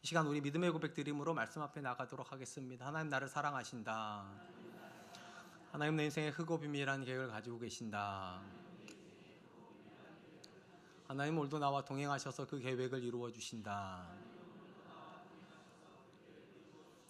이 시간 우리 믿음의 고백 드림으로 말씀 앞에 나가도록 하겠습니다. 하나님 나를 사랑하신다. 하나님 내 인생의 크고 비밀한 계획을 가지고 계신다. 하나님 오늘도 나와 동행하셔서 그 계획을 이루어 주신다.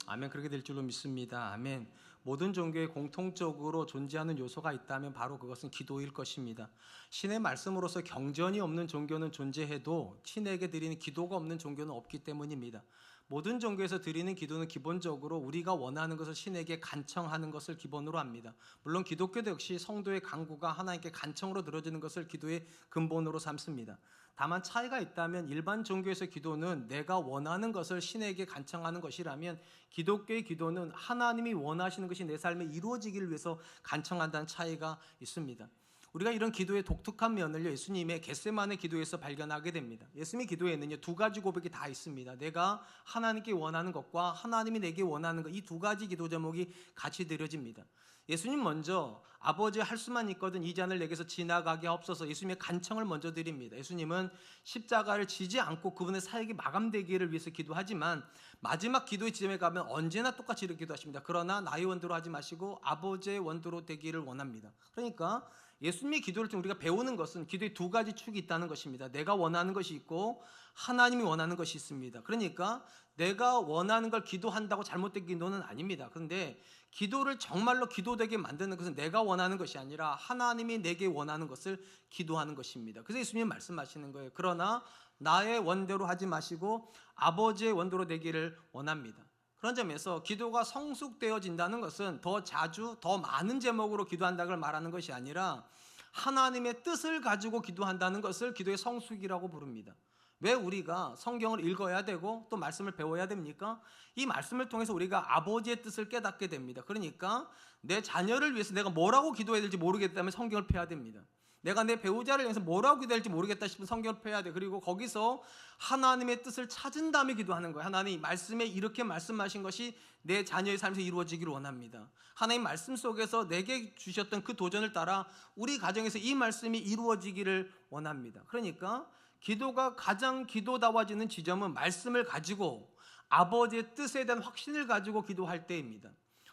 아멘. 그렇게 될 줄로 믿습니다. 아멘. 모든 종교에 공통적으로 존재하는 요소가 있다면 바로 그것은 기도일 것입니다. 신의 말씀으로서 경전이 없는 종교는 존재해도 신에게 드리는 기도가 없는 종교는 없기 때문입니다. 모든 종교에서 드리는 기도는 기본적으로 우리가 원하는 것을 신에게 간청하는 것을 기본으로 합니다. 물론 기독교도 역시 성도의 간구가 하나님께 간청으로 들어지는 것을 기도의 근본으로 삼습니다. 다만 차이가 있다면 일반 종교에서 기도는 내가 원하는 것을 신에게 간청하는 것이라면 기독교의 기도는 하나님이 원하시는 것이 내 삶에 이루어지기를 위해서 간청한다는 차이가 있습니다. 우리가 이런 기도의 독특한 면을 예수님의 겟세마네 기도에서 발견하게 됩니다. 예수님의 기도에는요, 두 가지 고백이 다 있습니다. 내가 하나님께 원하는 것과 하나님이 내게 원하는 것, 이 두 가지 기도 제목이 같이 드려집니다. 예수님 먼저 아버지 할 수만 있거든 이 잔을 내게서 지나가게 하옵소서, 예수님의 간청을 먼저 드립니다. 예수님은 십자가를 지지 않고 그분의 사역이 마감되기를 위해서 기도하지만 마지막 기도의 지점에 가면 언제나 똑같이 이렇게 기도하십니다. 그러나 나의 원대로 하지 마시고 아버지의 원대로 되기를 원합니다. 그러니까 예수님의 기도를 통해 우리가 배우는 것은 기도의 두 가지 축이 있다는 것입니다. 내가 원하는 것이 있고 하나님이 원하는 것이 있습니다. 그러니까 내가 원하는 걸 기도한다고 잘못된 기도는 아닙니다. 그런데 기도를 정말로 기도되게 만드는 것은 내가 원하는 것이 아니라 하나님이 내게 원하는 것을 기도하는 것입니다. 그래서 예수님이 말씀하시는 거예요. 그러나 나의 원대로 하지 마시고 아버지의 원대로 되기를 원합니다. 그런 점에서 기도가 성숙되어진다는 것은 더 자주 더 많은 제목으로 기도한다는 걸 말하는 것이 아니라 하나님의 뜻을 가지고 기도한다는 것을 기도의 성숙이라고 부릅니다. 왜 우리가 성경을 읽어야 되고 또 말씀을 배워야 됩니까? 이 말씀을 통해서 우리가 아버지의 뜻을 깨닫게 됩니다. 그러니까 내 자녀를 위해서 내가 뭐라고 기도해야 될지 모르겠다면 성경을 펴야 됩니다. 내가 내 배우자를 위해서 뭐라고 기도해야 될지 모르겠다 싶으면 성경을 펴야 돼. 그리고 거기서 하나님의 뜻을 찾은 다음에 기도하는 거예요. 하나님 말씀에 이렇게 말씀하신 것이 내 자녀의 삶에서 이루어지기를 원합니다. 하나님 말씀 속에서 내게 주셨던 그 도전을 따라 우리 가정에서 이 말씀이 이루어지기를 원합니다. 그러니까 기도가 가장 기도다워지는 지점은 말씀을 가지고 아버지의 뜻에 대한 확신을 가지고 기도할 때입니다.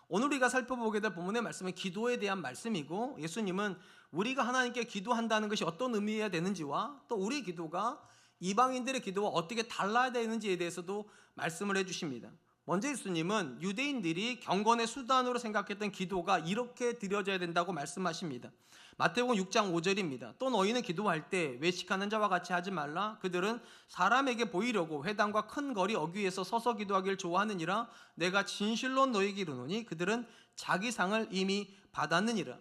오늘 우리가 살펴보게 될 본문의 말씀은 기도에 대한 말씀이고, 예수님은 우리가 하나님께 기도한다는 것이 어떤 의미여야 되는지와 또 우리 기도가 이방인들의 기도와 어떻게 달라야 되는지에 대해서도 말씀을 해주십니다. 먼저 예수님은 유대인들이 경건의 수단으로 생각했던 기도가 이렇게 드려져야 된다고 말씀하십니다. 마태복음 6장 5절입니다. 또 너희는 기도할 때 외식하는 자와 같이 하지 말라. 그들은 사람에게 보이려고 회당과 큰 거리 어귀에서 서서 기도하기를 좋아하느니라. 내가 진실로 너희에게 이르노니 그들은 자기 상을 이미 받았느니라.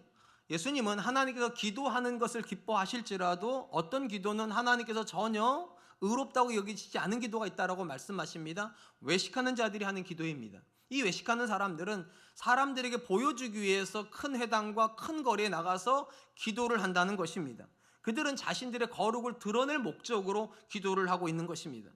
예수님은 하나님께서 기도하는 것을 기뻐하실지라도 어떤 기도는 하나님께서 전혀 의롭다고 여기지 않은 기도가 있다라고 말씀하십니다. 외식하는 자들이 하는 기도입니다. 이 외식하는 사람들은 사람들에게 보여주기 위해서 큰 회당과 큰 거리에 나가서 기도를 한다는 것입니다. 그들은 자신들의 거룩을 드러낼 목적으로 기도를 하고 있는 것입니다.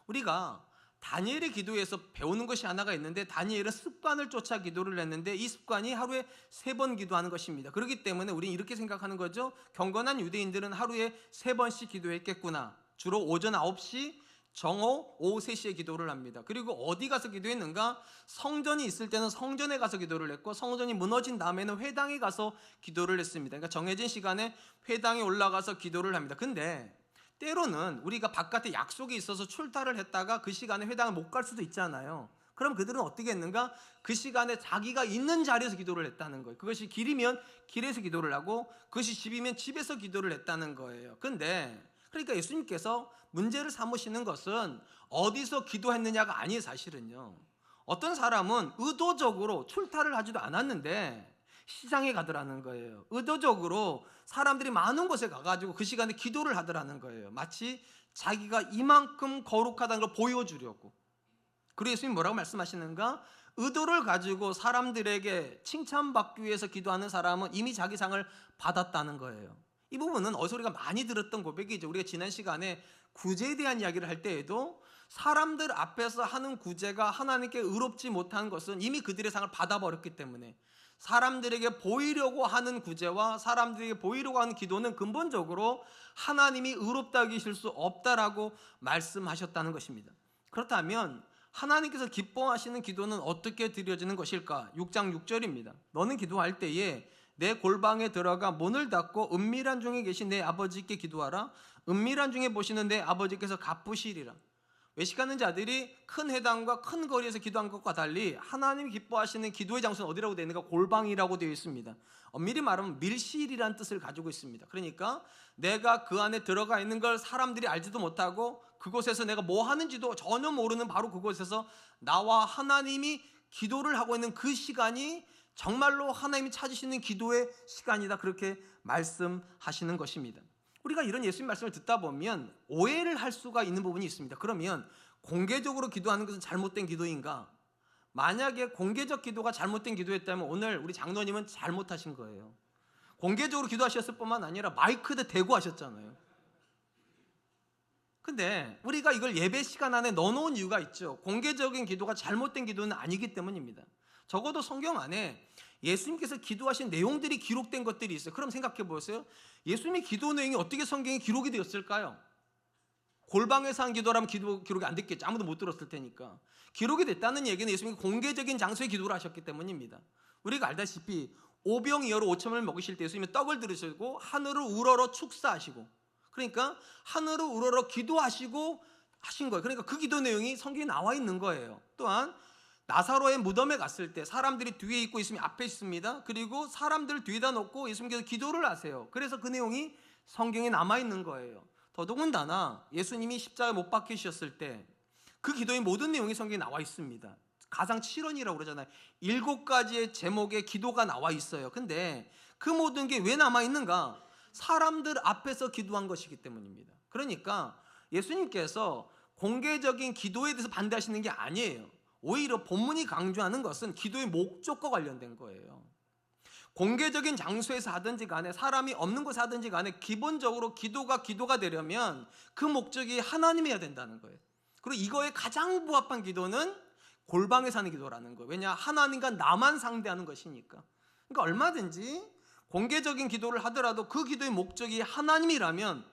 우리가 다니엘의 기도에서 배우는 것이 하나가 있는데, 다니엘은 습관을 쫓아 기도를 했는데 이 습관이 하루에 3번 기도하는 것입니다. 그렇기 때문에 우리는 이렇게 생각하는 거죠. 경건한 유대인들은 하루에 3번씩 기도했겠구나. 주로 오전 9시, 정오, 오후 3시에 기도를 합니다. 그리고 어디 가서 기도했는가? 성전이 있을 때는 성전에 가서 기도를 했고, 성전이 무너진 다음에는 회당에 가서 기도를 했습니다. 그러니까 정해진 시간에 회당에 올라가서 기도를 합니다. 근데 때로는 우리가 바깥에 약속이 있어서 출타를 했다가 그 시간에 회당을 못 갈 수도 있잖아요. 그럼 그들은 어떻게 했는가? 그 시간에 자기가 있는 자리에서 기도를 했다는 거예요. 그것이 길이면 길에서 기도를 하고 그것이 집이면 집에서 기도를 했다는 거예요. 근데 그러니까 예수님께서 문제를 삼으시는 것은 어디서 기도했느냐가 아니에요. 사실은요, 어떤 사람은 의도적으로 출타를 하지도 않았는데 시장에 가더라는 거예요. 의도적으로 사람들이 많은 곳에 가가지고 그 시간에 기도를 하더라는 거예요. 마치 자기가 이만큼 거룩하다는 걸 보여주려고. 그리고 예수님이 뭐라고 말씀하시는가? 의도를 가지고 사람들에게 칭찬받기 위해서 기도하는 사람은 이미 자기 상을 받았다는 거예요. 이 부분은 어디서 우리가 많이 들었던 고백이죠. 우리가 지난 시간에 구제에 대한 이야기를 할 때에도 사람들 앞에서 하는 구제가 하나님께 의롭지 못한 것은 이미 그들의 상을 받아버렸기 때문에 사람들에게 보이려고 하는 구제와 사람들에게 보이려고 하는 기도는 근본적으로 하나님이 의롭다 여기실 수 없다라고 말씀하셨다는 것입니다. 그렇다면 하나님께서 기뻐하시는 기도는 어떻게 드려지는 것일까? 6장 6절입니다. 너는 기도할 때에 내 골방에 들어가 문을 닫고 은밀한 중에 계신 내 아버지께 기도하라. 은밀한 중에 보시는 내 아버지께서 갚으시리라. 외식하는 자들이 큰 회당과 큰 거리에서 기도한 것과 달리 하나님이 기뻐하시는 기도의 장소는 어디라고 되어 있는가? 골방이라고 되어 있습니다. 엄밀히 말하면 밀실이라는 뜻을 가지고 있습니다. 그러니까 내가 그 안에 들어가 있는 걸 사람들이 알지도 못하고 그곳에서 내가 뭐 하는지도 전혀 모르는 바로 그곳에서 나와 하나님이 기도를 하고 있는 그 시간이 정말로 하나님이 찾으시는 기도의 시간이다, 그렇게 말씀하시는 것입니다. 우리가 이런 예수님 말씀을 듣다 보면 오해를 할 수가 있는 부분이 있습니다. 그러면 공개적으로 기도하는 것은 잘못된 기도인가? 만약에 공개적 기도가 잘못된 기도였다면 오늘 우리 장로님은 잘못하신 거예요. 공개적으로 기도하셨을 뿐만 아니라 마이크도 대고 하셨잖아요. 근데 우리가 이걸 예배 시간 안에 넣어놓은 이유가 있죠. 공개적인 기도가 잘못된 기도는 아니기 때문입니다. 적어도 성경 안에 예수님께서 기도하신 내용들이 기록된 것들이 있어요. 그럼 생각해 보세요. 예수님의 기도 내용이 어떻게 성경에 기록이 되었을까요? 골방에서 한 기도라면 기록이 안 됐겠죠. 아무도 못 들었을 테니까. 기록이 됐다는 얘기는 예수님이 공개적인 장소에 기도를 하셨기 때문입니다. 우리가 알다시피 오병이어로 5,000을 먹으실 때 예수님이 떡을 들으시고 하늘을 우러러 축사하시고, 그러니까 하늘을 우러러 기도하시고 하신 거예요. 그러니까 그 기도 내용이 성경에 나와 있는 거예요. 또한 나사로의 무덤에 갔을 때 사람들이 뒤에 있고 예수님이 앞에 있습니다. 그리고 사람들 뒤에다 놓고 예수님께서 기도를 하세요. 그래서 그 내용이 성경에 남아 있는 거예요. 더더군다나 예수님이 십자가에 못 박히셨을 때 그 기도의 모든 내용이 성경에 나와 있습니다. 가상 7원이라고 그러잖아요. 7가지의 제목의 기도가 나와 있어요. 근데 그 모든 게 왜 남아 있는가? 사람들 앞에서 기도한 것이기 때문입니다. 그러니까 예수님께서 공개적인 기도에 대해서 반대하시는 게 아니에요. 오히려 본문이 강조하는 것은 기도의 목적과 관련된 거예요. 공개적인 장소에서 하든지 간에 사람이 없는 곳에 하든지 간에 기본적으로 기도가 되려면 그 목적이 하나님이어야 된다는 거예요. 그리고 이거에 가장 부합한 기도는 골방에서 하는 기도라는 거예요. 왜냐? 하나님과 나만 상대하는 것이니까. 그러니까 얼마든지 공개적인 기도를 하더라도 그 기도의 목적이 하나님이라면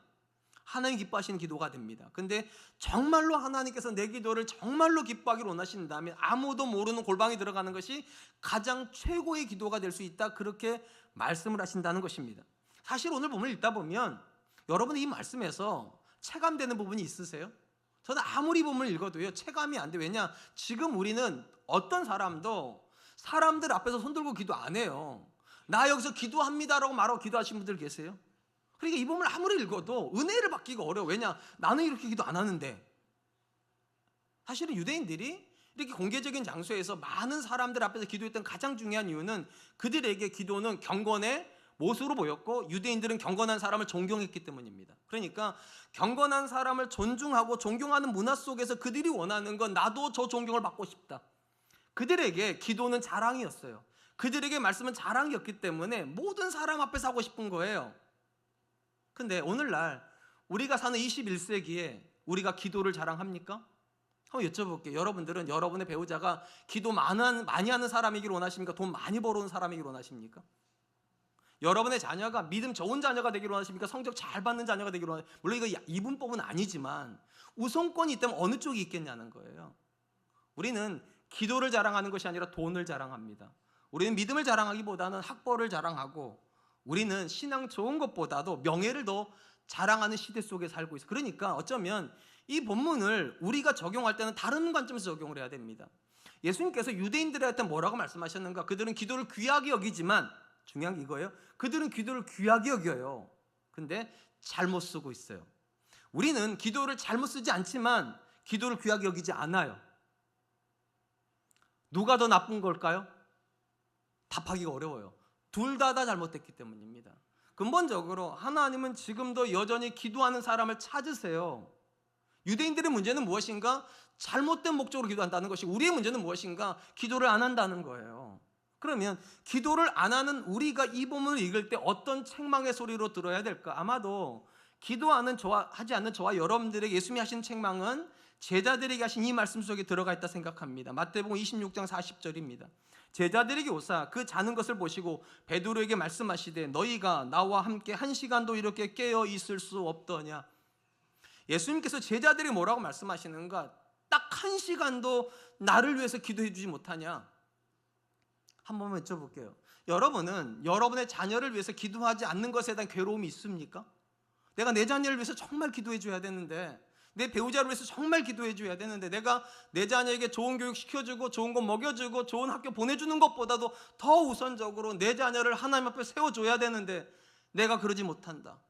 하나님 기뻐하시는 기도가 됩니다. 근데 정말로 하나님께서 내 기도를 정말로 기뻐하기를 원하신다면 아무도 모르는 골방에 들어가는 것이 가장 최고의 기도가 될 수 있다, 그렇게 말씀을 하신다는 것입니다. 사실 오늘 본문을 읽다 보면 여러분이 이 말씀에서 체감되는 부분이 있으세요? 저는 아무리 본문을 읽어도요 체감이 안 돼요. 왜냐? 지금 우리는 어떤 사람도 사람들 앞에서 손들고 기도 안 해요. 나 여기서 기도합니다라고 말하고 기도하시는 분들 계세요? 그러니까 이 본문을 아무리 읽어도 은혜를 받기가 어려워. 왜냐? 나는 이렇게 기도 안 하는데. 사실은 유대인들이 이렇게 공개적인 장소에서 많은 사람들 앞에서 기도했던 가장 중요한 이유는 그들에게 기도는 경건의 모습으로 보였고 유대인들은 경건한 사람을 존경했기 때문입니다. 그러니까 경건한 사람을 존중하고 존경하는 문화 속에서 그들이 원하는 건 나도 저 존경을 받고 싶다. 그들에게 기도는 자랑이었어요. 그들에게 말씀은 자랑이었기 때문에 모든 사람 앞에서 하고 싶은 거예요. 근데 오늘날 우리가 사는 21세기에 우리가 기도를 자랑합니까? 한번 여쭤볼게요. 여러분들은 여러분의 배우자가 기도 많이 하는 사람이길 원하십니까? 돈 많이 벌어오는 사람이길 원하십니까? 여러분의 자녀가 믿음 좋은 자녀가 되기를 원하십니까? 성적 잘 받는 자녀가 되기를 원하십니까? 물론 이거 이분법은 아니지만 우선권이 있다면 어느 쪽이 있겠냐는 거예요. 우리는 기도를 자랑하는 것이 아니라 돈을 자랑합니다. 우리는 믿음을 자랑하기보다는 학벌을 자랑하고 우리는 신앙 좋은 것보다도 명예를 더 자랑하는 시대 속에 살고 있어요. 그러니까 어쩌면 이 본문을 우리가 적용할 때는 다른 관점에서 적용을 해야 됩니다. 예수님께서 유대인들한테 뭐라고 말씀하셨는가? 그들은 기도를 귀하게 여기지만 중요한 게 이거예요. 그들은 기도를 귀하게 여겨요. 근데 잘못 쓰고 있어요. 우리는 기도를 잘못 쓰지 않지만 기도를 귀하게 여기지 않아요. 누가 더 나쁜 걸까요? 답하기가 어려워요. 둘 다 잘못됐기 때문입니다. 근본적으로 하나님은 지금도 여전히 기도하는 사람을 찾으세요. 유대인들의 문제는 무엇인가? 잘못된 목적으로 기도한다는 것이, 우리의 문제는 무엇인가? 기도를 안 한다는 거예요. 그러면 기도를 안 하는 우리가 이 본문을 읽을 때 어떤 책망의 소리로 들어야 될까? 아마도 하지 않는 저와 여러분들에게 예수님이 하신 책망은 제자들에게 하신 이 말씀 속에 들어가 있다 생각합니다. 마태복음 26장 40절입니다. 제자들에게 오사 그 자는 것을 보시고 베드로에게 말씀하시되 너희가 나와 함께 1시간도 이렇게 깨어 있을 수 없더냐. 예수님께서 제자들이 뭐라고 말씀하시는가? 딱 한 시간도 나를 위해서 기도해 주지 못하냐? 한번 여쭤볼게요. 여러분은 여러분의 자녀를 위해서 기도하지 않는 것에 대한 괴로움이 있습니까? 내가 내 자녀를 위해서 정말 기도해 줘야 되는데, 내 배우자를 위해서 정말 기도해 줘야 되는데, 내가 내 자녀에게 좋은 교육 시켜주고 좋은 거 먹여주고 좋은 학교 보내주는 것보다도 더 우선적으로 내 자녀를 하나님 앞에 세워줘야 되는데 내가 그러지 못한다.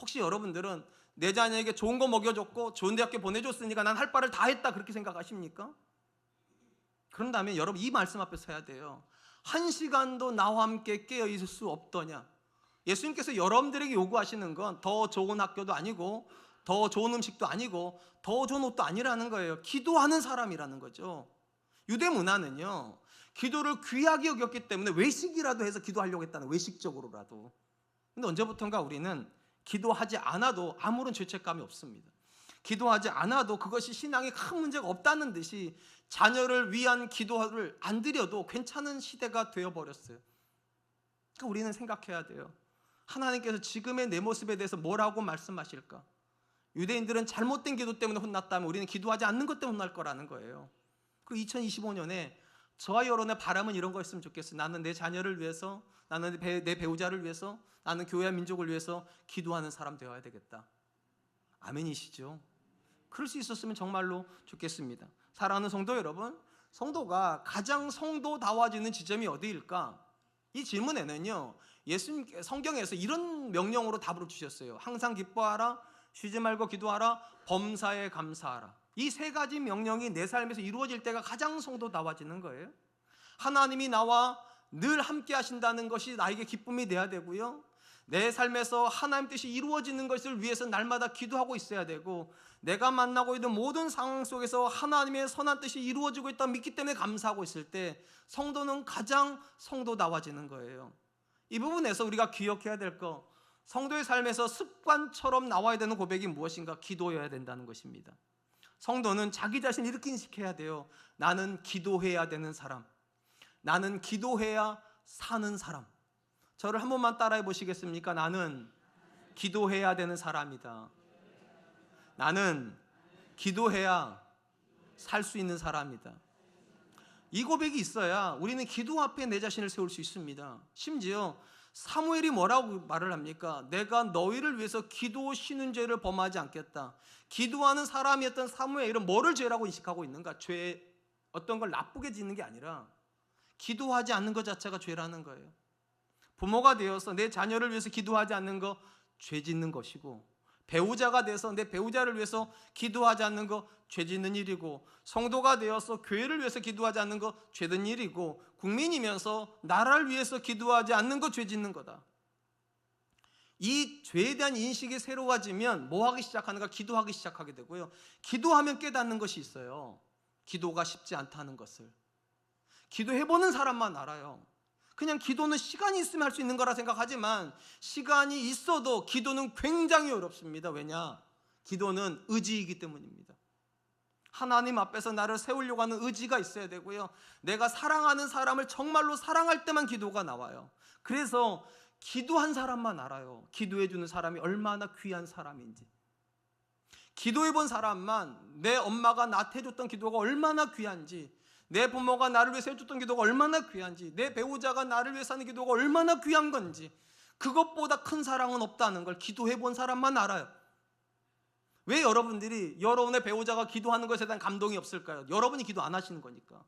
혹시 여러분들은 내 자녀에게 좋은 거 먹여줬고 좋은 대학교 보내줬으니까 난 할 바를 다 했다 그렇게 생각하십니까? 그런다면 여러분 이 말씀 앞에 서야 돼요. 한 시간도 나와 함께 깨어 있을 수 없더냐? 예수님께서 여러분들에게 요구하시는 건 더 좋은 학교도 아니고 더 좋은 음식도 아니고 더 좋은 옷도 아니라는 거예요. 기도하는 사람이라는 거죠. 유대 문화는요, 기도를 귀하게 여겼기 때문에 외식이라도 해서 기도하려고 했다는, 외식적으로라도. 근데 언제부턴가 우리는 기도하지 않아도 아무런 죄책감이 없습니다. 기도하지 않아도 그것이 신앙에 큰 문제가 없다는 듯이 자녀를 위한 기도를 안 드려도 괜찮은 시대가 되어버렸어요. 그러니까 우리는 생각해야 돼요. 하나님께서 지금의 내 모습에 대해서 뭐라고 말씀하실까? 유대인들은 잘못된 기도 때문에 혼났다면 우리는 기도하지 않는 것 때문에 혼날 거라는 거예요. 그리고 2025년에 저와 여러분의 바람은 이런 거였으면 좋겠어요. 나는 내 자녀를 위해서, 나는 내 배우자를 위해서, 나는 교회와 민족을 위해서 기도하는 사람 되어야 되겠다. 아멘이시죠? 그럴 수 있었으면 정말로 좋겠습니다. 사랑하는 성도 여러분, 성도가 가장 성도다워지는 지점이 어디일까? 이 질문에는요, 예수님 성경에서 이런 명령으로 답을 주셨어요. 항상 기뻐하라, 쉬지 말고 기도하라, 범사에 감사하라. 이 세 가지 명령이 내 삶에서 이루어질 때가 가장 성도다워지는 거예요. 하나님이 나와 늘 함께 하신다는 것이 나에게 기쁨이 돼야 되고요, 내 삶에서 하나님 뜻이 이루어지는 것을 위해서 날마다 기도하고 있어야 되고, 내가 만나고 있는 모든 상황 속에서 하나님의 선한 뜻이 이루어지고 있다 믿기 때문에 감사하고 있을 때 성도는 가장 성도다워지는 거예요. 이 부분에서 우리가 기억해야 될 거, 성도의 삶에서 습관처럼 나와야 되는 고백이 무엇인가? 기도해야 된다는 것입니다. 성도는 자기 자신을 이렇게 인식해야 돼요. 나는 기도해야 되는 사람, 나는 기도해야 사는 사람. 저를 한 번만 따라해 보시겠습니까? 나는 기도해야 되는 사람이다. 나는 기도해야 살 수 있는 사람이다. 이 고백이 있어야 우리는 기도 앞에 내 자신을 세울 수 있습니다. 심지어 사무엘이 뭐라고 말을 합니까? 내가 너희를 위해서 기도 쉬는 죄를 범하지 않겠다. 기도하는 사람이었던 사무엘은 뭐를 죄라고 인식하고 있는가? 죄, 어떤 걸 나쁘게 짓는 게 아니라 기도하지 않는 것 자체가 죄라는 거예요. 부모가 되어서 내 자녀를 위해서 기도하지 않는 거 죄 짓는 것이고, 배우자가 돼서 내 배우자를 위해서 기도하지 않는 거 죄 짓는 일이고, 성도가 되어서 교회를 위해서 기도하지 않는 거 죄 짓는 일이고, 국민이면서 나라를 위해서 기도하지 않는 거 죄 짓는 거다. 이 죄에 대한 인식이 새로워지면 뭐 하기 시작하는가? 기도하기 시작하게 되고요, 기도하면 깨닫는 것이 있어요. 기도가 쉽지 않다는 것을. 기도해보는 사람만 알아요. 그냥 기도는 시간이 있으면 할 수 있는 거라 생각하지만 시간이 있어도 기도는 굉장히 어렵습니다. 왜냐? 기도는 의지이기 때문입니다. 하나님 앞에서 나를 세우려고 하는 의지가 있어야 되고요, 내가 사랑하는 사람을 정말로 사랑할 때만 기도가 나와요. 그래서 기도한 사람만 알아요. 기도해 주는 사람이 얼마나 귀한 사람인지. 기도해 본 사람만 내 엄마가 나한테 해줬던 기도가 얼마나 귀한지, 내 부모가 나를 위해서 해줬던 기도가 얼마나 귀한지, 내 배우자가 나를 위해서 하는 기도가 얼마나 귀한 건지, 그것보다 큰 사랑은 없다는 걸 기도해 본 사람만 알아요. 왜 여러분들이 여러분의 배우자가 기도하는 것에 대한 감동이 없을까요? 여러분이 기도 안 하시는 거니까.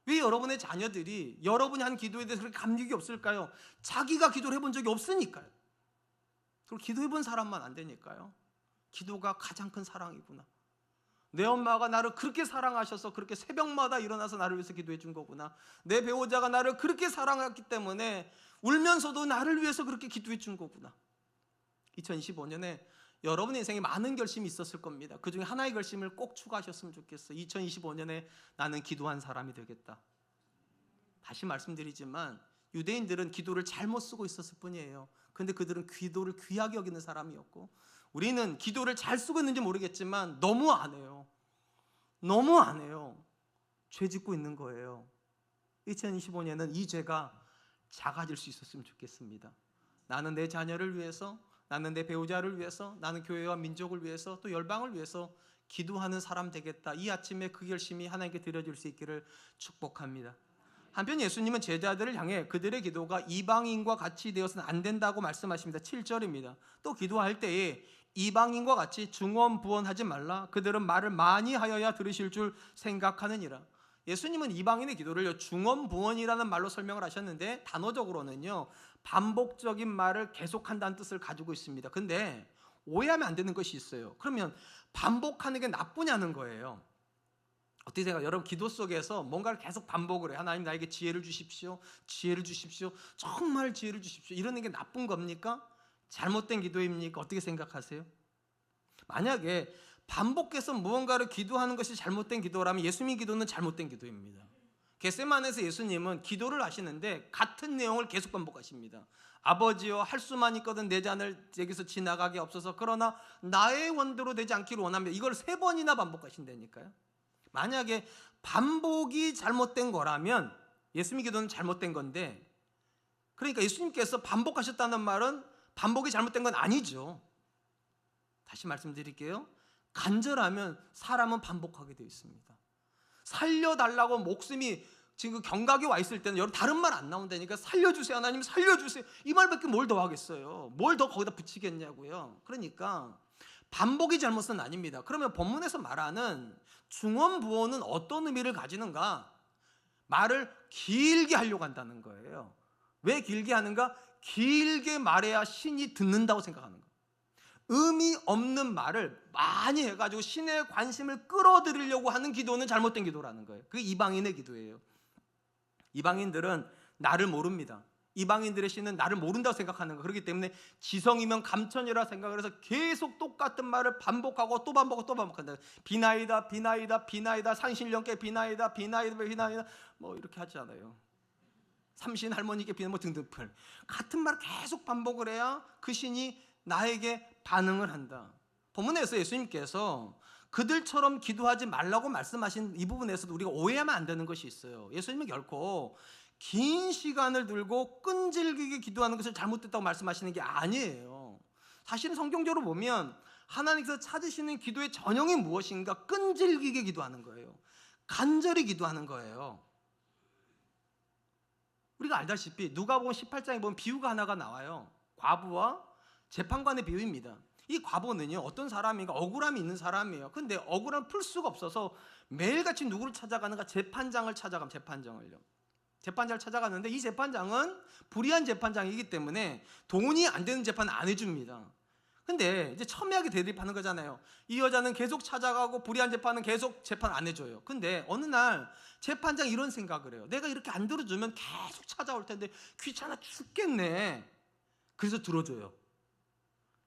왜 여러분의 자녀들이 여러분이 한 기도에 대해서 그렇게 감격이 없을까요? 자기가 기도를 해본 적이 없으니까요. 그리고 기도해 본 사람만 안 되니까요. 기도가 가장 큰 사랑이구나. 내 엄마가 나를 그렇게 사랑하셔서 그렇게 새벽마다 일어나서 나를 위해서 기도해 준 거구나. 내 배우자가 나를 그렇게 사랑했기 때문에 울면서도 나를 위해서 그렇게 기도해 준 거구나. 2025년에 여러분의 인생에 많은 결심이 있었을 겁니다. 그 중에 하나의 결심을 꼭 추가하셨으면 좋겠어요. 2025년에 나는 기도한 사람이 되겠다. 다시 말씀드리지만 유대인들은 기도를 잘못 쓰고 있었을 뿐이에요. 그런데 그들은 기도를 귀하게 여기는 사람이었고, 우리는 기도를 잘 쓰고 있는지 모르겠지만 너무 안 해요. 너무 안 해요. 죄 짓고 있는 거예요. 2025년에는 이 죄가 작아질 수 있었으면 좋겠습니다. 나는 내 자녀를 위해서, 나는 내 배우자를 위해서, 나는 교회와 민족을 위해서, 또 열방을 위해서 기도하는 사람 되겠다. 이 아침에 그 결심이 하나님께 드려질 수 있기를 축복합니다. 한편 예수님은 제자들을 향해 그들의 기도가 이방인과 같이 되어서는 안 된다고 말씀하십니다. 7절입니다. 또 기도할 때에 이방인과 같이 중언부언하지 말라. 그들은 말을 많이 하여야 들으실 줄 생각하느니라. 예수님은 이방인의 기도를 중언부언이라는 말로 설명을 하셨는데 단어적으로는요, 반복적인 말을 계속한다는 뜻을 가지고 있습니다. 근데 오해하면 안 되는 것이 있어요. 그러면 반복하는 게 나쁘냐는 거예요. 어떻게 생각해요? 여러분, 기도 속에서 뭔가를 계속 반복을 해요. 하나님 나에게 지혜를 주십시오. 지혜를 주십시오. 정말 지혜를 주십시오. 이러는 게 나쁜 겁니까? 잘못된 기도입니까? 어떻게 생각하세요? 만약에 반복해서 무언가를 기도하는 것이 잘못된 기도라면 예수님 기도는 잘못된 기도입니다. 겟세마네에서 예수님은 기도를 하시는데 같은 내용을 계속 반복하십니다. 아버지여, 할 수만 있거든 내 잔을 여기서 지나가게 없어서 그러나 나의 원대로 되지 않기를 원합니다. 이걸 3번이나 반복하신다니까요. 만약에 반복이 잘못된 거라면 예수님 기도는 잘못된 건데, 그러니까 예수님께서 반복하셨다는 말은 반복이 잘못된 건 아니죠. 다시 말씀드릴게요. 간절하면 사람은 반복하게 되어 있습니다. 살려달라고 목숨이 지금 경각에 와 있을 때는 여러분 다른 말 안 나온다니까. 살려주세요 하나님, 살려주세요, 이 말밖에 뭘 더 하겠어요. 뭘 더 거기다 붙이겠냐고요. 그러니까 반복이 잘못은 아닙니다. 그러면 본문에서 말하는 중언부언은 어떤 의미를 가지는가? 말을 길게 하려고 한다는 거예요. 왜 길게 하는가? 길게 말해야 신이 듣는다고 생각하는 거예요. 의미 없는 말을 많이 해가지고 신의 관심을 끌어들이려고 하는 기도는 잘못된 기도라는 거예요. 그게 이방인의 기도예요. 이방인들은 나를 모릅니다. 이방인들의 신은 나를 모른다고 생각하는 거. 그렇기 때문에 지성이면 감천이라 생각을 해서 계속 똑같은 말을 반복하고 또 반복하고 또 반복한다. 비나이다, 비나이다, 비나이다, 상신령께 비나이다, 비나이다, 비나이다, 뭐 이렇게 하지 않아요. 삼신 할머니께 비나 뭐 등등풀. 같은 말을 계속 반복을 해야 그 신이 나에게 반응을 한다. 본문에서 예수님께서 그들처럼 기도하지 말라고 말씀하신 이 부분에서도 우리가 오해하면 안 되는 것이 있어요. 예수님은 결코 긴 시간을 들고 끈질기게 기도하는 것을 잘못됐다고 말씀하시는 게 아니에요. 사실은 성경적으로 보면 하나님께서 찾으시는 기도의 전형이 무엇인가? 끈질기게 기도하는 거예요. 간절히 기도하는 거예요. 우리가 알다시피 누가복음 18장에 보면 비유가 하나가 나와요. 과부와 재판관의 비유입니다. 이 과부는요, 어떤 사람인가? 억울함이 있는 사람이에요. 근데 억울함을 풀 수가 없어서 매일같이 누구를 찾아가는가? 재판장을 찾아가면 재판장을 찾아갔는데 이 재판장은 불의한 재판장이기 때문에 돈이 안 되는 재판 안 해줍니다. 근데 이제 첨예하게 대립하는 거잖아요. 이 여자는 계속 찾아가고 불의한 재판은 계속 재판 안 해줘요. 근데 어느 날 재판장이 이런 생각을 해요. 내가 이렇게 안 들어주면 계속 찾아올 텐데 귀찮아 죽겠네. 그래서 들어줘요.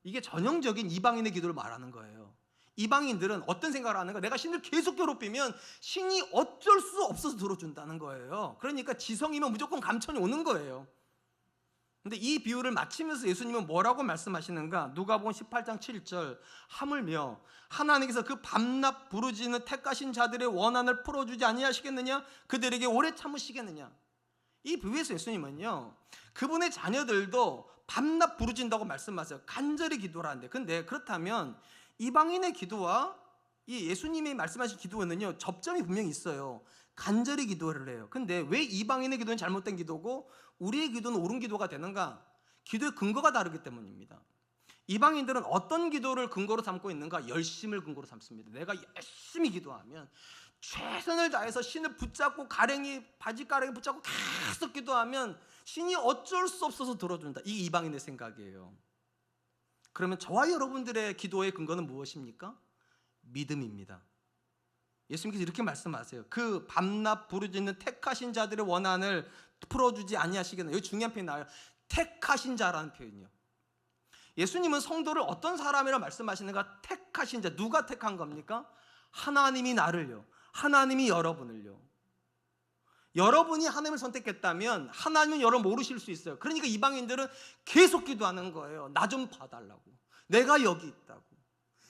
이게 전형적인 이방인의 기도를 말하는 거예요. 이방인들은 어떤 생각을 하는가? 내가 신을 계속 괴롭히면 신이 어쩔 수 없어서 들어준다는 거예요. 그러니까 지성이면 무조건 감천이 오는 거예요. 근데 이 비유를 마치면서 예수님은 뭐라고 말씀하시는가? 누가복음 18장 7절, 하물며 하나님께서 그 밤낮 부르짖는 택하신 자들의 원한을 풀어주지 아니하시겠느냐? 그들에게 오래 참으시겠느냐? 이 비유에서 예수님은요, 그분의 자녀들도 밤낮 부르짖는다고 말씀하세요. 간절히 기도를 하는데, 근데 그렇다면 이방인의 기도와 이 예수님이 말씀하신 기도는요, 접점이 분명히 있어요. 간절히 기도를 해요. 근데 왜 이방인의 기도는 잘못된 기도고 우리의 기도는 옳은 기도가 되는가? 기도의 근거가 다르기 때문입니다. 이방인들은 어떤 기도를 근거로 삼고 있는가? 열심을 근거로 삼습니다. 내가 열심히 기도하면, 최선을 다해서 신을 붙잡고 바지가랑이 붙잡고 계속 기도하면 신이 어쩔 수 없어서 들어준다. 이게 이방인의 생각이에요. 그러면 저와 여러분들의 기도의 근거는 무엇입니까? 믿음입니다. 예수님께서 이렇게 말씀하세요. 그 밤낮 부르짖는 택하신 자들의 원한을 풀어주지 아니하시겠나. 여기 중요한 표현이 나와요. 택하신 자라는 표현이요. 예수님은 성도를 어떤 사람이라 말씀하시는가? 택하신 자. 누가 택한 겁니까? 하나님이 나를요. 하나님이 여러분을요. 여러분이 하나님을 선택했다면 하나님은 여러분 모르실 수 있어요. 그러니까 이방인들은 계속 기도하는 거예요. 나 좀 봐달라고. 내가 여기 있다고.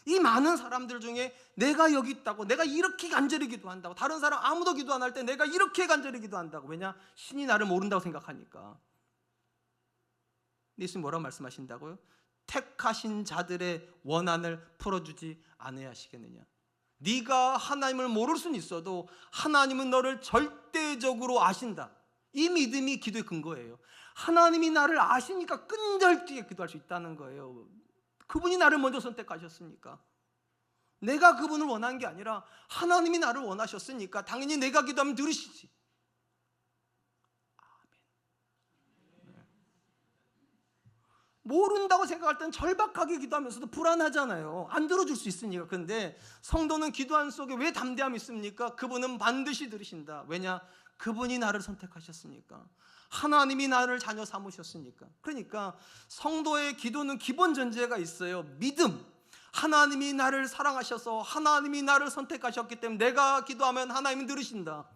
이 많은 사람들 중에 내가 여기 있다고, 내가 이렇게 간절히 기도한다고, 다른 사람 아무도 기도 안 할 때 내가 이렇게 간절히 기도한다고. 왜냐? 신이 나를 모른다고 생각하니까. 예수님 뭐라고 말씀하신다고요? 택하신 자들의 원한을 풀어주지 않으시겠느냐. 네가 하나님을 모를 수는 있어도 하나님은 너를 절대적으로 아신다. 이 믿음이 기도의 근거예요. 하나님이 나를 아시니까 끈질기게 기도할 수 있다는 거예요. 그분이 나를 먼저 선택하셨으니까. 내가 그분을 원한 게 아니라 하나님이 나를 원하셨으니까 당연히 내가 기도하면 들으시지. 모른다고 생각할 때는 절박하게 기도하면서도 불안하잖아요. 안 들어줄 수 있으니까. 그런데 성도는 기도한 속에 왜 담대함이 있습니까? 그분은 반드시 들으신다. 왜냐? 그분이 나를 선택하셨으니까. 하나님이 나를 자녀 삼으셨으니까. 그러니까 성도의 기도는 기본 전제가 있어요. 믿음. 하나님이 나를 사랑하셔서 하나님이 나를 선택하셨기 때문에 내가 기도하면 하나님은 들으신다.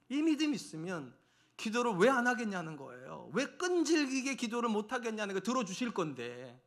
이 믿음이 있으면 기도를 왜 안 하겠냐는 거예요. 왜 끈질기게 기도를 못 하겠냐는 거 들어주실 건데.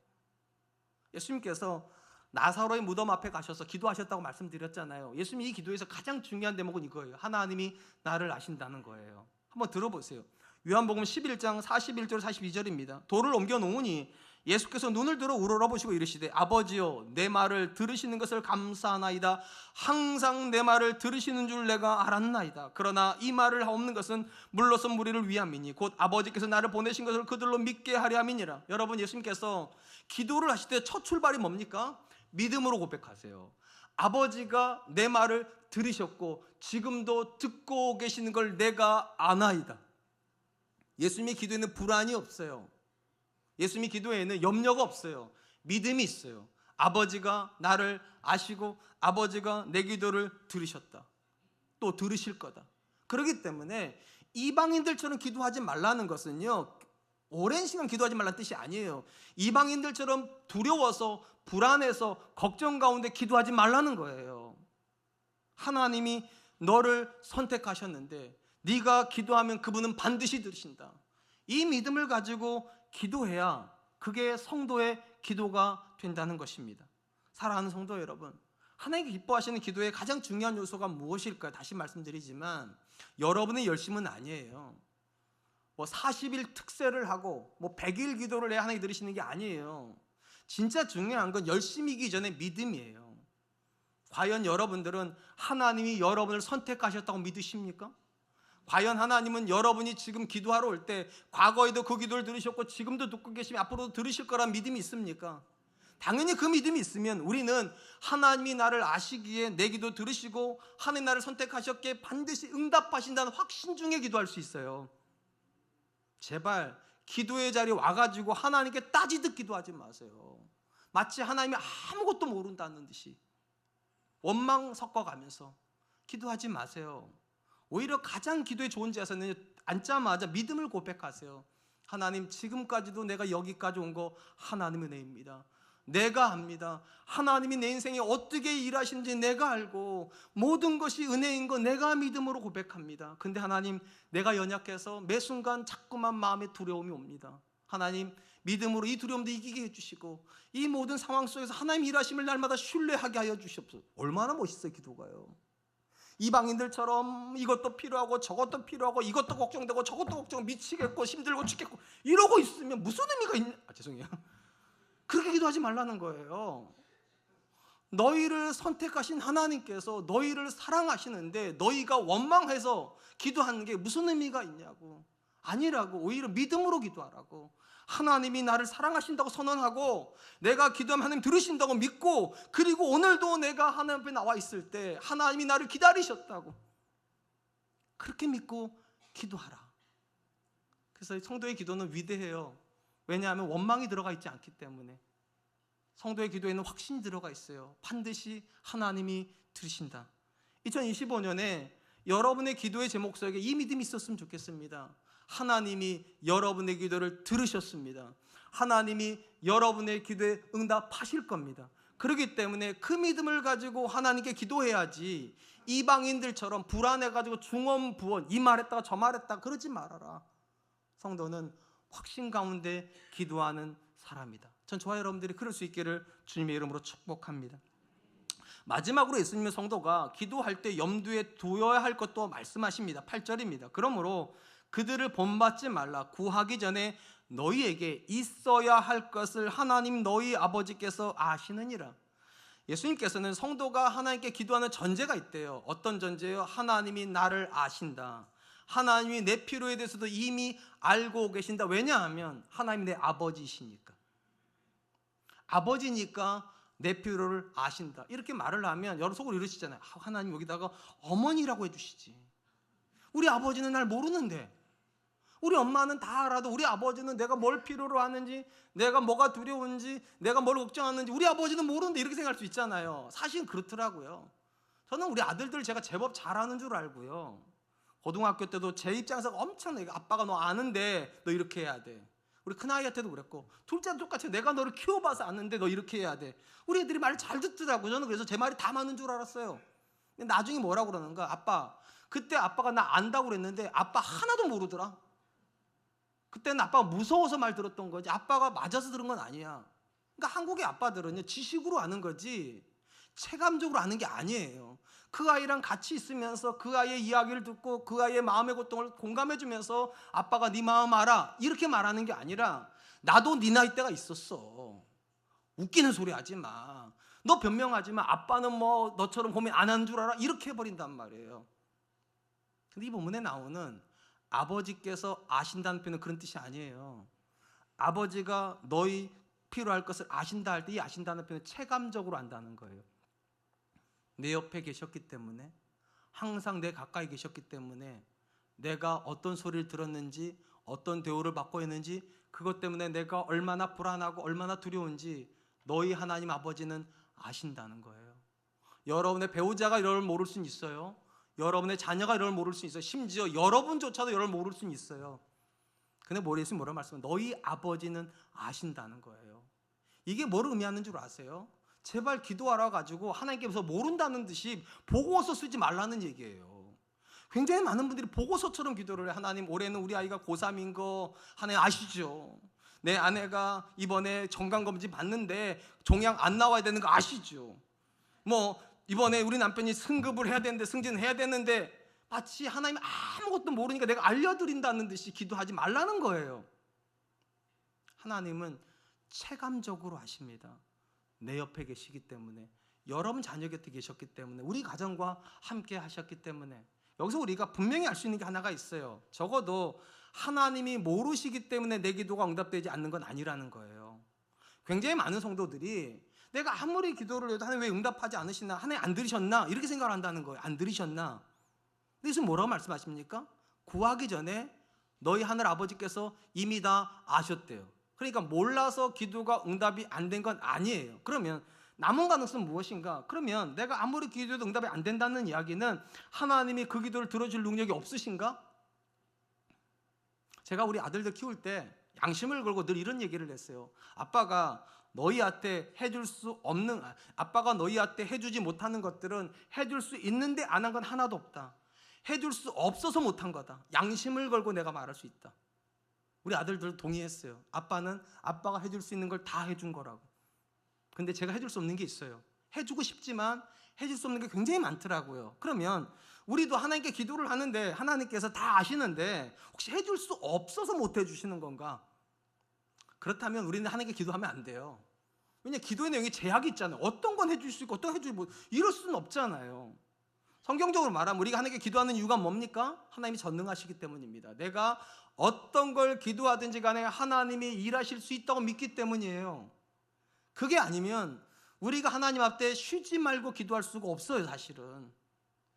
예수님께서 나사로의 무덤 앞에 가셔서 기도하셨다고 말씀드렸잖아요. 예수님이 이 기도에서 가장 중요한 대목은 이거예요. 하나님이 나를 아신다는 거예요. 한번 들어보세요. 요한복음 11장 41절 42절입니다. 돌을 옮겨 놓으니 예수께서 눈을 들어 우러러보시고 이르시되 아버지여 내 말을 들으시는 것을 감사하나이다. 항상 내 말을 들으시는 줄 내가 알았나이다. 그러나 이 말을 없는 것은 물러선 무리를 위함이니 곧 아버지께서 나를 보내신 것을 그들로 믿게 하려 함이니라. 여러분, 예수님께서 기도를 하실 때 첫 출발이 뭡니까? 믿음으로 고백하세요. 아버지가 내 말을 들으셨고 지금도 듣고 계시는 걸 내가 아나이다. 예수님의 기도에는 불안이 없어요. 예수님의 기도에는 염려가 없어요. 믿음이 있어요. 아버지가 나를 아시고 아버지가 내 기도를 들으셨다. 또 들으실 거다. 그렇기 때문에 이방인들처럼 기도하지 말라는 것은요, 오랜 시간 기도하지 말라는 뜻이 아니에요. 이방인들처럼 두려워서 불안해서 걱정 가운데 기도하지 말라는 거예요. 하나님이 너를 선택하셨는데 네가 기도하면 그분은 반드시 들으신다. 이 믿음을 가지고 기도해야 그게 성도의 기도가 된다는 것입니다. 사랑하는 성도 여러분, 하나님께 기뻐하시는 기도의 가장 중요한 요소가 무엇일까요? 다시 말씀드리지만 여러분의 열심은 아니에요. 40일 특세를 하고 100일 기도를 해야 하나님 들으시는 게 아니에요. 진짜 중요한 건 열심이기 전에 믿음이에요. 과연 여러분들은 하나님이 여러분을 선택하셨다고 믿으십니까? 과연 하나님은 여러분이 지금 기도하러 올 때 과거에도 그 기도를 들으셨고 지금도 듣고 계시면 앞으로도 들으실 거란 믿음이 있습니까? 당연히 그 믿음이 있으면 우리는 하나님이 나를 아시기에 내 기도 들으시고 하나님 나를 선택하셨기에 반드시 응답하신다는 확신 중에 기도할 수 있어요. 제발 기도의 자리에 와가지고 하나님께 따지듯 기도하지 마세요. 마치 하나님이 아무것도 모른다는 듯이 원망 섞어가면서 기도하지 마세요. 오히려 가장 기도에 좋은 자세는 앉자마자 믿음을 고백하세요. 하나님, 지금까지도 내가 여기까지 온 거 하나님의 은혜입니다. 내가 압니다. 하나님이 내 인생에 어떻게 일하시는지 내가 알고 모든 것이 은혜인 거 내가 믿음으로 고백합니다. 근데 하나님, 내가 연약해서 매 순간 자꾸만 마음에 두려움이 옵니다. 하나님, 믿음으로 이 두려움도 이기게 해주시고 이 모든 상황 속에서 하나님 일하심을 날마다 신뢰하게 하여 주시옵소서. 얼마나 멋있어요, 기도가요. 이방인들처럼 이것도 필요하고 저것도 필요하고 이것도 걱정되고 저것도 걱정, 미치겠고 힘들고 죽겠고 이러고 있으면 무슨 의미가 있냐? 죄송해요. 그렇게 기도하지 말라는 거예요. 너희를 선택하신 하나님께서 너희를 사랑하시는데 너희가 원망해서 기도하는 게 무슨 의미가 있냐고. 아니라고. 오히려 믿음으로 기도하라고. 하나님이 나를 사랑하신다고 선언하고 내가 기도하면 하나님 들으신다고 믿고, 그리고 오늘도 내가 하나님 앞에 나와 있을 때 하나님이 나를 기다리셨다고 그렇게 믿고 기도하라. 그래서 성도의 기도는 위대해요. 왜냐하면 원망이 들어가 있지 않기 때문에. 성도의 기도에는 확신이 들어가 있어요. 반드시 하나님이 들으신다. 2025년에 여러분의 기도의 제목 속에 이 믿음이 있었으면 좋겠습니다. 하나님이 여러분의 기도를 들으셨습니다. 하나님이 여러분의 기도에 응답하실 겁니다. 그렇기 때문에 그 믿음을 가지고 하나님께 기도해야지 이방인들처럼 불안해가지고 중언부언 이 말했다가 저 말했다가 그러지 말아라. 성도는 확신 가운데 기도하는 사람이다. 전 저와 여러분들이 그럴 수 있기를 주님의 이름으로 축복합니다. 마지막으로 예수님의 성도가 기도할 때 염두에 두어야 할 것도 말씀하십니다. 8절입니다. 그러므로 그들을 본받지 말라. 구하기 전에 너희에게 있어야 할 것을 하나님 너희 아버지께서 아시느니라. 예수님께서는 성도가 하나님께 기도하는 전제가 있대요. 어떤 전제요? 하나님이 나를 아신다. 하나님이 내 필요에 대해서도 이미 알고 계신다. 왜냐하면 하나님이 내 아버지이시니까. 아버지니까 내 필요를 아신다. 이렇게 말을 하면 여러분 속으로 이러시잖아요. 하나님 여기다가 어머니라고 해주시지. 우리 아버지는 날 모르는데, 우리 엄마는 다 알아도 우리 아버지는 내가 뭘 필요로 하는지, 내가 뭐가 두려운지, 내가 뭘 걱정하는지 우리 아버지는 모르는데, 이렇게 생각할 수 있잖아요. 사실은 그렇더라고요. 저는 우리 아들들 제가 제법 잘하는 줄 알고요. 고등학교 때도 제 입장에서 엄청나게 아빠가 너 아는데 너 이렇게 해야 돼. 우리 큰아이한테도 그랬고, 둘째도 똑같이 내가 너를 키워봐서 아는데 너 이렇게 해야 돼. 우리 애들이 말을 잘 듣더라고요. 저는 그래서 제 말이 다 맞는 줄 알았어요. 근데 나중에 뭐라고 그러는가? 아빠, 그때 아빠가 나 안다고 그랬는데 아빠 하나도 모르더라. 그때는 아빠가 무서워서 말 들었던 거지 아빠가 맞아서 들은 건 아니야. 그러니까 한국의 아빠들은요, 지식으로 아는 거지 체감적으로 아는 게 아니에요. 그 아이랑 같이 있으면서 그 아이의 이야기를 듣고 그 아이의 마음의 고통을 공감해주면서 아빠가 네 마음 알아 이렇게 말하는 게 아니라, 나도 네 나이 때가 있었어. 웃기는 소리 하지 마. 너 변명하지 마. 아빠는 뭐 너처럼 고민 안 하는 줄 알아? 이렇게 해버린단 말이에요. 근데 이 본문에 나오는 아버지께서 아신다는 표현은 그런 뜻이 아니에요. 아버지가 너희 필요할 것을 아신다 할 때 이 아신다는 표현은 체감적으로 안다는 거예요. 내 옆에 계셨기 때문에, 항상 내 가까이 계셨기 때문에, 내가 어떤 소리를 들었는지, 어떤 대우를 받고 있는지, 그것 때문에 내가 얼마나 불안하고 얼마나 두려운지 너희 하나님 아버지는 아신다는 거예요. 여러분의 배우자가 이걸 모를 수는 있어요. 여러분의 자녀가 이걸 모를 수 있어요. 심지어 여러분조차도 이걸 모를 수는 있어요. 근데 예수님 뭐라고 말씀하세요? 너희 아버지는 아신다는 거예요. 이게 뭘 의미하는 줄 아세요? 제발 기도하라 가지고 하나님께서 모른다는 듯이 보고서 쓰지 말라는 얘기예요. 굉장히 많은 분들이 보고서처럼 기도를 해. 하나님, 올해는 우리 아이가 고3인 거 하나님 아시죠? 내 아내가 이번에 건강검진 받는데 종양 안 나와야 되는 거 아시죠? 뭐 이번에 우리 남편이 승급을 해야 되는데, 승진해야 되는데, 마치 하나님이 아무것도 모르니까 내가 알려드린다는 듯이 기도하지 말라는 거예요. 하나님은 체감적으로 아십니다. 내 옆에 계시기 때문에, 여러분 자녀 곁에 계셨기 때문에, 우리 가정과 함께 하셨기 때문에. 여기서 우리가 분명히 알 수 있는 게 하나가 있어요. 적어도 하나님이 모르시기 때문에 내 기도가 응답되지 않는 건 아니라는 거예요. 굉장히 많은 성도들이 내가 아무리 기도를 해도 하나님 왜 응답하지 않으시나, 하나님 안 들으셨나 이렇게 생각을 한다는 거예요. 안 들으셨나? 근데 예수님 뭐라고 말씀하십니까? 구하기 전에 너희 하늘 아버지께서 이미 다 아셨대요. 그러니까 몰라서 기도가 응답이 안 된 건 아니에요. 그러면 남은 가능성은 무엇인가? 그러면 내가 아무리 기도해도 응답이 안 된다는 이야기는 하나님이 그 기도를 들어줄 능력이 없으신가? 제가 우리 아들들 키울 때 양심을 걸고 늘 이런 얘기를 했어요. 아빠가 너희한테 해줄 수 없는, 아빠가 너희한테 해주지 못하는 것들은 해줄 수 있는데 안 한 건 하나도 없다. 해줄 수 없어서 못한 거다. 양심을 걸고 내가 말할 수 있다. 우리 아들들 동의했어요. 아빠는 아빠가 해줄 수 있는 걸 다 해준 거라고. 근데 제가 해줄 수 없는 게 있어요. 해주고 싶지만 해줄 수 없는 게 굉장히 많더라고요. 그러면 우리도 하나님께 기도를 하는데 하나님께서 다 아시는데 혹시 해줄 수 없어서 못 해주시는 건가? 그렇다면 우리는 하나님께 기도하면 안 돼요. 왜냐하면 기도의 내용에 제약이 있잖아요. 어떤 건 해줄 수 있고 어떤 건 해주지 못, 이럴 수는 없잖아요. 성경적으로 말하면 우리가 하나님께 기도하는 이유가 뭡니까? 하나님이 전능하시기 때문입니다. 내가 어떤 걸 기도하든지 간에 하나님이 일하실 수 있다고 믿기 때문이에요. 그게 아니면 우리가 하나님 앞에 쉬지 말고 기도할 수가 없어요, 사실은.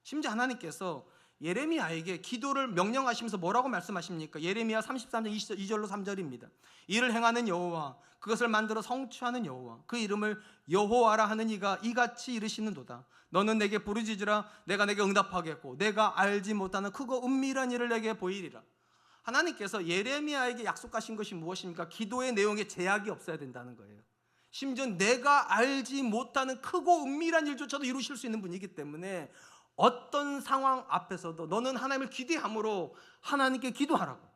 심지어 하나님께서 예레미야에게 기도를 명령하시면서 뭐라고 말씀하십니까? 예레미야 33장 2절로 3절입니다. 이를 행하는 여호와, 그것을 만들어 성취하는 여호와, 그 이름을 여호와라 하는 이가 이같이 이르시는도다. 너는 내게 부르짖으라. 내가 내게 응답하겠고 내가 알지 못하는 크고 은밀한 일을 내게 보이리라. 하나님께서 예레미야에게 약속하신 것이 무엇입니까? 기도의 내용에 제약이 없어야 된다는 거예요. 심지어 내가 알지 못하는 크고 은밀한 일조차도 이루실 수 있는 분이기 때문에 어떤 상황 앞에서도 너는 하나님을 기대함으로 하나님께 기도하라고.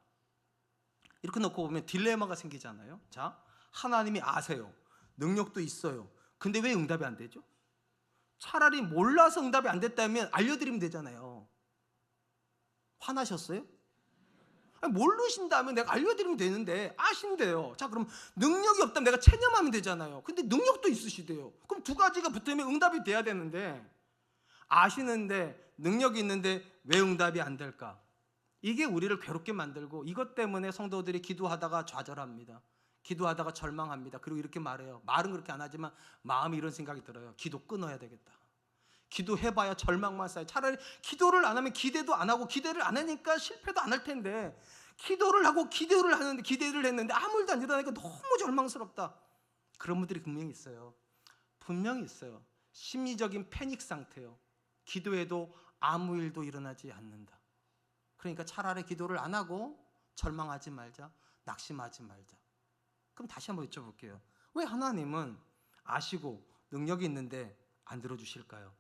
이렇게 놓고 보면 딜레마가 생기잖아요. 자, 하나님이 아세요. 능력도 있어요. 근데 왜 응답이 안 되죠? 차라리 몰라서 응답이 안 됐다면 알려드리면 되잖아요. 화나셨어요? 모르신다면 내가 알려드리면 되는데 아신대요. 자, 그럼 능력이 없다면 내가 체념하면 되잖아요. 근데 능력도 있으시대요. 그럼 두 가지가 붙으면 응답이 돼야 되는데, 아시는데 능력이 있는데 왜 응답이 안 될까? 이게 우리를 괴롭게 만들고, 이것 때문에 성도들이 기도하다가 좌절합니다. 기도하다가 절망합니다. 그리고 이렇게 말해요. 말은 그렇게 안 하지만 마음이 이런 생각이 들어요. 기도 끊어야 되겠다. 기도해봐야 절망만 쌓여. 차라리 기도를 안 하면 기대도 안 하고, 기대를 안 하니까 실패도 안 할 텐데, 기도를 하고 기대를 했는데 아무 일도 안 일어나니까 너무 절망스럽다. 그런 분들이 분명히 있어요. 분명히 있어요. 심리적인 패닉 상태요. 기도해도 아무 일도 일어나지 않는다. 그러니까 차라리 기도를 안 하고 절망하지 말자, 낙심하지 말자. 그럼 다시 한번 여쭤볼게요. 왜 하나님은 아시고 능력이 있는데 안 들어주실까요?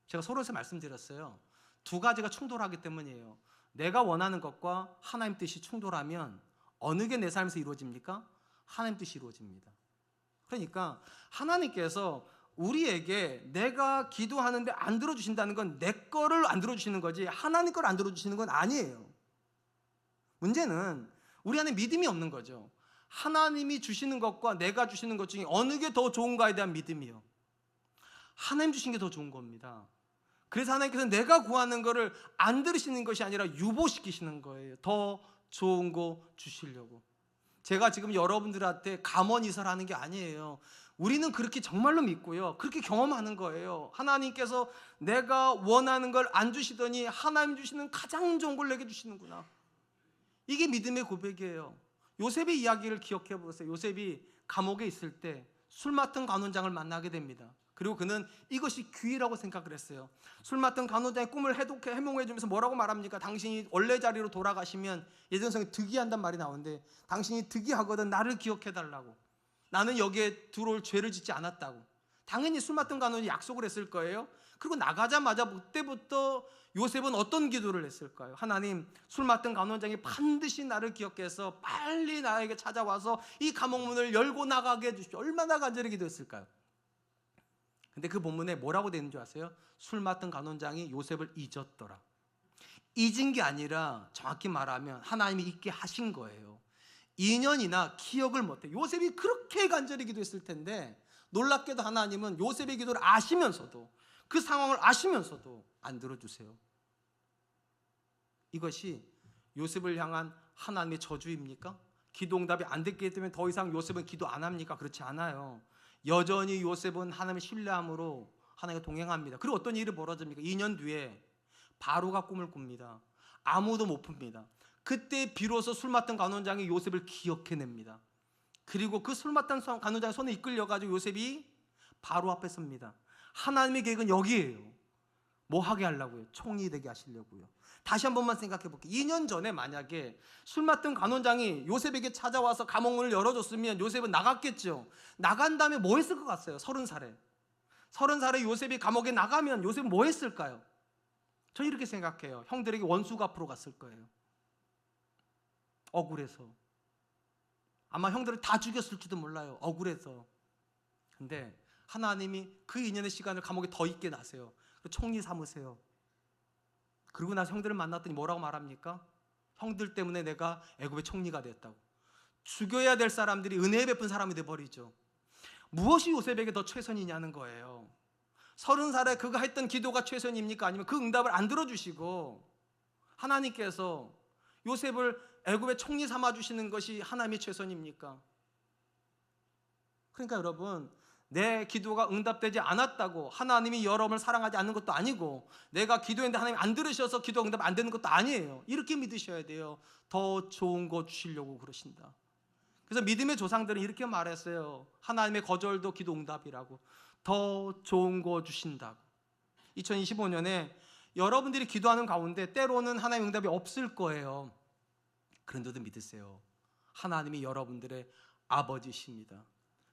제가 서론에서 말씀드렸어요. 두 가지가 충돌하기 때문이에요. 내가 원하는 것과 하나님 뜻이 충돌하면 어느 게 내 삶에서 이루어집니까? 하나님 뜻이 이루어집니다. 그러니까 하나님께서 우리에게 내가 기도하는데 안 들어주신다는 건 내 거를 안 들어주시는 거지 하나님 거를 안 들어주시는 건 아니에요. 문제는 우리 안에 믿음이 없는 거죠. 하나님이 주시는 것과 내가 주시는 것 중에 어느 게 더 좋은가에 대한 믿음이요. 하나님 주신 게 더 좋은 겁니다. 그래서 하나님께서 내가 구하는 거를 안 들으시는 것이 아니라 유보시키시는 거예요. 더 좋은 거 주시려고. 제가 지금 여러분들한테 감언이설하는 게 아니에요. 우리는 그렇게 정말로 믿고요, 그렇게 경험하는 거예요. 하나님께서 내가 원하는 걸 안 주시더니 하나님 주시는 가장 좋은 걸 내게 주시는구나. 이게 믿음의 고백이에요. 요셉의 이야기를 기억해 보세요. 요셉이 감옥에 있을 때 술 맡은 간원장을 만나게 됩니다. 그리고 그는 이것이 기회라고 생각을 했어요. 술 맡은 간원장의 꿈을 해몽해 주면서 뭐라고 말합니까? 당신이 원래 자리로 돌아가시면, 예전성에 득이한단 말이 나오는데, 당신이 득이하거든 나를 기억해 달라고. 나는 여기에 들어올 죄를 짓지 않았다고. 당연히 술 맡은 간원이 약속을 했을 거예요. 그리고 나가자마자 그때부터 요셉은 어떤 기도를 했을까요? 하나님, 술 맡은 간원장이 반드시 나를 기억해서 빨리 나에게 찾아와서 이 감옥문을 열고 나가게 해주십시오. 얼마나 간절히 기도했을까요? 근데 그 본문에 뭐라고 되는 줄 아세요? 술 맡은 간원장이 요셉을 잊었더라. 잊은 게 아니라 정확히 말하면 하나님이 잊게 하신 거예요. 2년이나 기억을 못해. 요셉이 그렇게 간절히 기도했을 텐데, 놀랍게도 하나님은 요셉의 기도를 아시면서도, 그 상황을 아시면서도 안 들어주세요. 이것이 요셉을 향한 하나님의 저주입니까? 기도 응답이 안 됐기 때문에 더 이상 요셉은 기도 안 합니까? 그렇지 않아요. 여전히 요셉은 하나님을 신뢰함으로 하나님과 동행합니다. 그리고 어떤 일이 벌어집니까? 2년 뒤에 바로가 꿈을 꿉니다. 아무도 못 풉니다. 그때 비로소 술 맡은 간원장이 요셉을 기억해냅니다. 그리고 그 술 맡은 간원장의 손에 이끌려가지고 요셉이 바로 앞에 섭니다. 하나님의 계획은 여기에요. 뭐 하게 하려고요? 총리 되게 하시려고요. 다시 한 번만 생각해 볼게요. 2년 전에 만약에 술 맡은 간원장이 요셉에게 찾아와서 감옥문을 열어줬으면 요셉은 나갔겠죠. 나간 다음에 뭐 했을 것 같아요? 30살에 요셉이 감옥에 나가면 요셉은 뭐 했을까요? 저 이렇게 생각해요. 형들에게 원수가 앞으로 갔을 거예요. 억울해서. 아마 형들을 다 죽였을지도 몰라요. 억울해서. 근데 하나님이 그 2년의 시간을 감옥에 더 있게 놔세요. 총리 삼으세요. 그리고 나서 형들을 만났더니 뭐라고 말합니까? 형들 때문에 내가 애굽의 총리가 됐다고. 죽여야 될 사람들이 은혜 베푼 사람이 돼버리죠. 무엇이 요셉에게 더 최선이냐는 거예요. 30살에 그가 했던 기도가 최선입니까? 아니면 그 응답을 안 들어주시고 하나님께서 요셉을 애굽의 총리 삼아주시는 것이 하나님의 최선입니까? 그러니까 여러분, 내 기도가 응답되지 않았다고 하나님이 여러분을 사랑하지 않는 것도 아니고, 내가 기도했는데 하나님이 안 들으셔서 기도 응답 안 되는 것도 아니에요. 이렇게 믿으셔야 돼요. 더 좋은 거 주시려고 그러신다. 그래서 믿음의 조상들은 이렇게 말했어요. 하나님의 거절도 기도 응답이라고. 더 좋은 거 주신다고. 2025년에 여러분들이 기도하는 가운데 때로는 하나님의 응답이 없을 거예요. 그런데도 믿으세요. 하나님이 여러분들의 아버지십니다.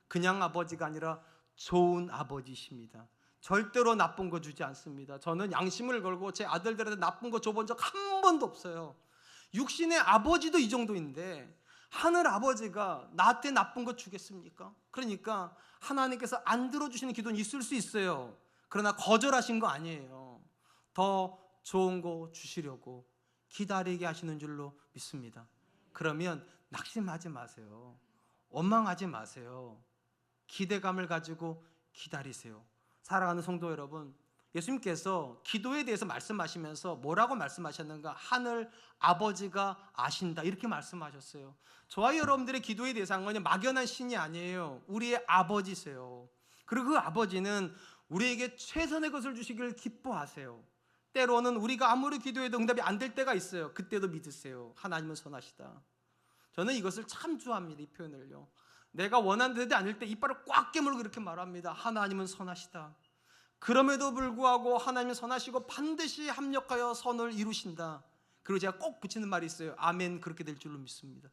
그냥 아버지가 아니라 좋은 아버지십니다. 절대로 나쁜 거 주지 않습니다. 저는 양심을 걸고 제 아들들한테 나쁜 거 줘본 적 한 번도 없어요. 육신의 아버지도 이 정도인데 하늘 아버지가 나한테 나쁜 거 주겠습니까? 그러니까 하나님께서 안 들어주시는 기도는 있을 수 있어요. 그러나 거절하신 거 아니에요. 더 좋은 거 주시려고 기다리게 하시는 줄로 믿습니다. 그러면 낙심하지 마세요. 원망하지 마세요. 기대감을 가지고 기다리세요. 사랑하는 성도 여러분, 예수님께서 기도에 대해서 말씀하시면서 뭐라고 말씀하셨는가? 하늘 아버지가 아신다, 이렇게 말씀하셨어요. 저와 여러분들의 기도의 대상은 막연한 신이 아니에요. 우리의 아버지세요. 그리고 그 아버지는 우리에게 최선의 것을 주시기를 기뻐하세요. 때로는 우리가 아무리 기도해도 응답이 안 될 때가 있어요. 그때도 믿으세요. 하나님은 선하시다. 저는 이것을 참 좋아합니다. 이 표현을요. 내가 원하는 대로 아닐 때 이빨을 꽉 깨물고 이렇게 말합니다. 하나님은 선하시다. 그럼에도 불구하고 하나님은 선하시고 반드시 합력하여 선을 이루신다. 그리고 제가 꼭 붙이는 말이 있어요. 아멘. 그렇게 될 줄로 믿습니다.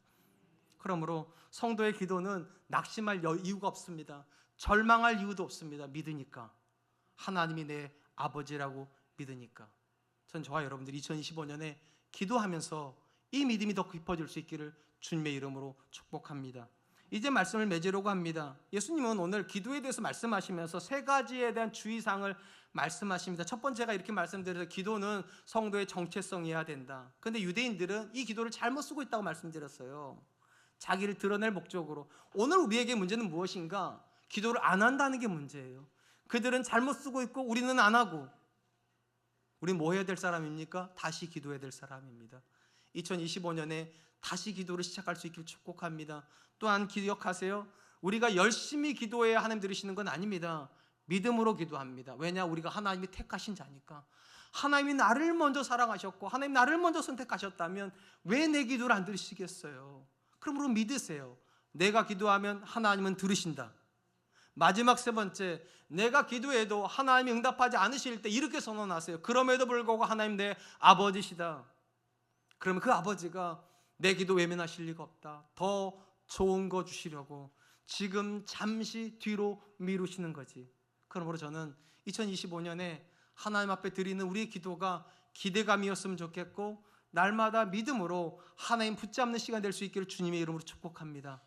그러므로 성도의 기도는 낙심할 이유가 없습니다. 절망할 이유도 없습니다. 믿으니까. 하나님이 내 아버지라고 믿으니까. 전 저와 여러분들이 2025년에 기도하면서 이 믿음이 더 깊어질 수 있기를 주님의 이름으로 축복합니다. 이제 말씀을 맺으려고 합니다. 예수님은 오늘 기도에 대해서 말씀하시면서 세 가지에 대한 주의사항을 말씀하십니다. 첫 번째가 이렇게 말씀드려서 기도는 성도의 정체성이어야 된다. 그런데 유대인들은 이 기도를 잘못 쓰고 있다고 말씀드렸어요. 자기를 드러낼 목적으로. 오늘 우리에게 문제는 무엇인가? 기도를 안 한다는 게 문제예요. 그들은 잘못 쓰고 있고 우리는 안 하고. 우리는 뭐 해야 될 사람입니까? 다시 기도해야 될 사람입니다. 2025년에 다시 기도를 시작할 수 있길 축복합니다. 또한 기억하세요. 우리가 열심히 기도해야 하나님 들으시는 건 아닙니다. 믿음으로 기도합니다. 왜냐? 우리가 하나님이 택하신 자니까. 하나님이 나를 먼저 사랑하셨고 하나님 나를 먼저 선택하셨다면 왜 내 기도를 안 들으시겠어요? 그러므로 믿으세요. 내가 기도하면 하나님은 들으신다. 마지막 세 번째, 내가 기도해도 하나님이 응답하지 않으실 때 이렇게 선언하세요. 그럼에도 불구하고 하나님 내 아버지시다. 그러면 그 아버지가 내 기도 외면하실 리가 없다. 더 좋은 거 주시려고 지금 잠시 뒤로 미루시는 거지. 그러므로 저는 2025년에 하나님 앞에 드리는 우리의 기도가 기대감이었으면 좋겠고 날마다 믿음으로 하나님 붙잡는 시간 될 수 있기를 주님의 이름으로 축복합니다.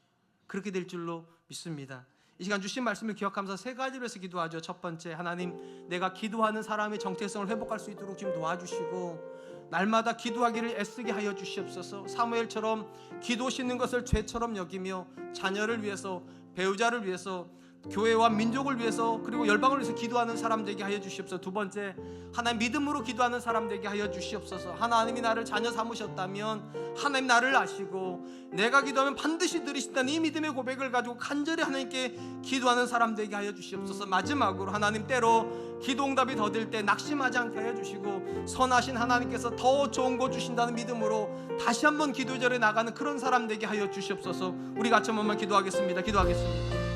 그렇게 될 줄로 믿습니다. 이 시간 주신 말씀을 기억하면서 세 가지로 해서 기도하죠. 첫 번째, 하나님 내가 기도하는 사람의 정체성을 회복할 수 있도록 지금 도와주시고 날마다 기도하기를 애쓰게 하여 주시옵소서. 사무엘처럼 기도 싣는 것을 죄처럼 여기며 자녀를 위해서, 배우자를 위해서, 교회와 민족을 위해서, 그리고 열방을 위해서 기도하는 사람 되게 하여 주시옵소서. 두 번째, 하나님 믿음으로 기도하는 사람 되게 하여 주시옵소서. 하나님이 나를 자녀 삼으셨다면 하나님 나를 아시고 내가 기도하면 반드시 들으신다는 이 믿음의 고백을 가지고 간절히 하나님께 기도하는 사람 되게 하여 주시옵소서. 마지막으로 하나님 때로 기도 응답이 더딜 때 낙심하지 않게 하여 주시고 선하신 하나님께서 더 좋은 거 주신다는 믿음으로 다시 한번 기도절에 나가는 그런 사람 되게 하여 주시옵소서. 우리 같이 한 번만 기도하겠습니다. 기도하겠습니다.